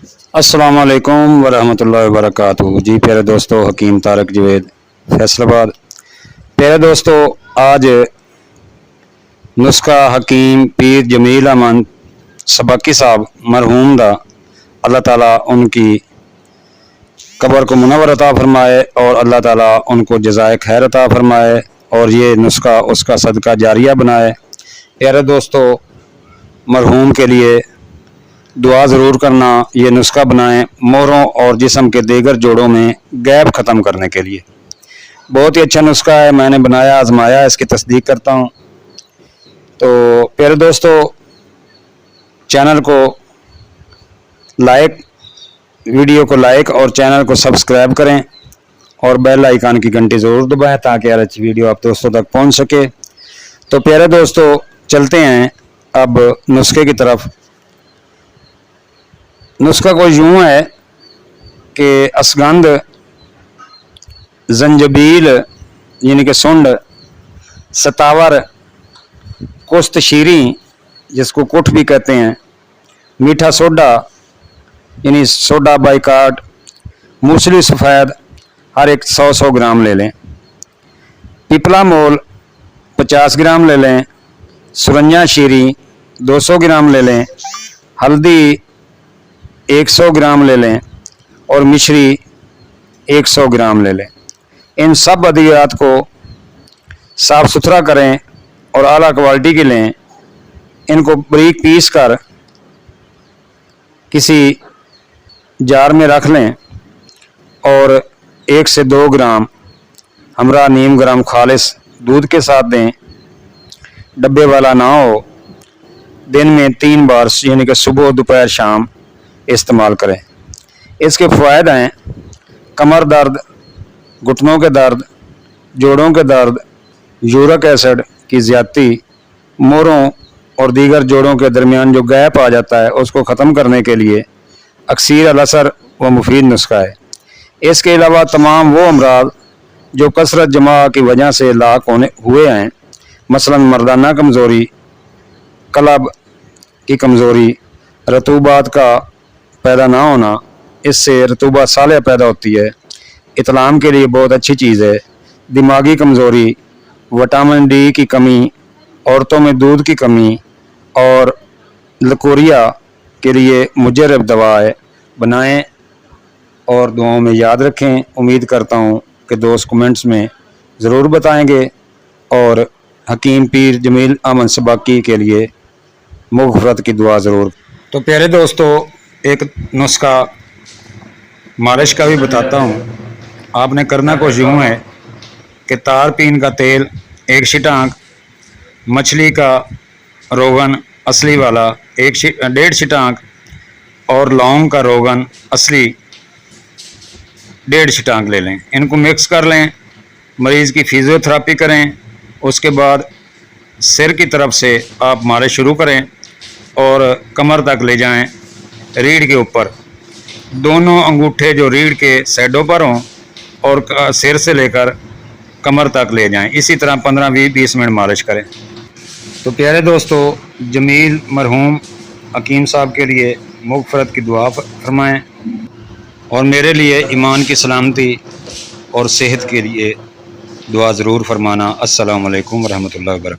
अस्सलाम वालेकुम वरहमतुल्लाहि वबरकातुहू। जी प्यारे दोस्तों, हकीम तारक जवेद फैसलाबाद। प्यारे दोस्तों, आज नुस्खा हकीम पीर जमील अहमद सबकी साहब मरहूम दा अल्लाह ताला उनकी कब्र को मुनव्वर अता फरमाए और अल्लाह ताला उनको जज़ाए खैर अता फरमाए और ये नुस्खा उसका सदका जारिया बनाए। प्यारे दोस्तों, मरहूम के लिए दुआ ज़रूर करना, ये नुस्खा बनाएं मोहरों और जिस्म के दीगर जोड़ों में गैप ख़त्म करने के लिए। बहुत ही अच्छा नुस्खा है, मैंने बनाया आजमाया, इसकी तस्दीक करता हूँ। तो प्यारे दोस्तों, चैनल को लाइक, वीडियो को लाइक और चैनल को सब्सक्राइब करें और बेल आइकन की घंटी ज़रूर दबाएं ताकि हर अच्छी वीडियो आप दोस्तों तक पहुँच सके। तो प्यारे दोस्तों, चलते हैं अब नुस्खे की तरफ। नुस्खा को यूँ है कि असगंध, जंजबील यानी कि सुंड, सतावर, कुश्त शीरी जिसको कुठ भी कहते हैं, मीठा सोडा यानी सोडा बाइकाट, मूसली सफ़ेद हर एक 100 ग्राम ले लें। पिपला मोल 50 ग्राम ले लें। सुरंजा शीरी 200 ग्राम ले लें। हल्दी 100 ग्राम ले लें और मिश्री 100 ग्राम ले लें। इन सब अद्वियात को साफ़ सुथरा करें और आला क्वालिटी के लें। इनको बारीक पीस कर किसी जार में रख लें और 1 से 2 ग्राम हमरा नीम ग्राम खालिस दूध के साथ दें। डब्बे वाला ना हो। दिन में 3 बार यानी कि सुबह, दोपहर, शाम इस्तेमाल करें। इसके फ़ायदे हैं कमर दर्द, घुटनों के दर्द, जोड़ों के दर्द, यूरिक एसिड की ज़्यादती, मोरों और दीगर जोड़ों के दरमियान जो गैप आ जाता है उसको ख़त्म करने के लिए अक्सीर अल-असर व मुफीद नुस्खा है। इसके अलावा तमाम वो अमराज जो कसरत जमा की वजह से लाक हुए हैं, मसलन मर्दाना कमज़ोरी, कलब की कमज़ोरी, रतूबात का पैदा ना होना, इससे रतूबत साले पैदा होती है, इतलाम के लिए बहुत अच्छी चीज़ है। दिमागी कमज़ोरी, विटामिन डी की कमी, औरतों में दूध की कमी और लकोरिया के लिए मुजरब दवा है। बनाएं और दुआओं में याद रखें। उम्मीद करता हूँ कि दोस्त कमेंट्स में ज़रूर बताएंगे और हकीम पीर जमील अहमद सबकी के लिए मग़फ़रत की दुआ ज़रूर। तो प्यारे दोस्तों, एक नुस्खा मालिश का भी बताता हूँ। आपने करना कुछ यूँ है कि तार पीन का तेल 1 छिटांक, मछली का रोगन असली वाला 1.5 छिटांक और लौंग का रोगन असली 1.5 छिटांक ले लें। इनको मिक्स कर लें। मरीज़ की फिजियोथेरेपी करें। उसके बाद सिर की तरफ से आप मालिश शुरू करें और कमर तक ले जाएं। रीढ़ के ऊपर दोनों अंगूठे जो रीढ़ के साइडों पर हों और सिर से लेकर कमर तक ले जाएं। इसी तरह 15-20 मिनट मालिश करें। तो प्यारे दोस्तों, जमील मरहूम हकीम साहब के लिए मग़फ़रत की दुआ फरमाएं और मेरे लिए ईमान की सलामती और सेहत के लिए दुआ ज़रूर फरमाना। अस्सलामु अलैकुम वरहमतुल्लाहि वबरकातुहू।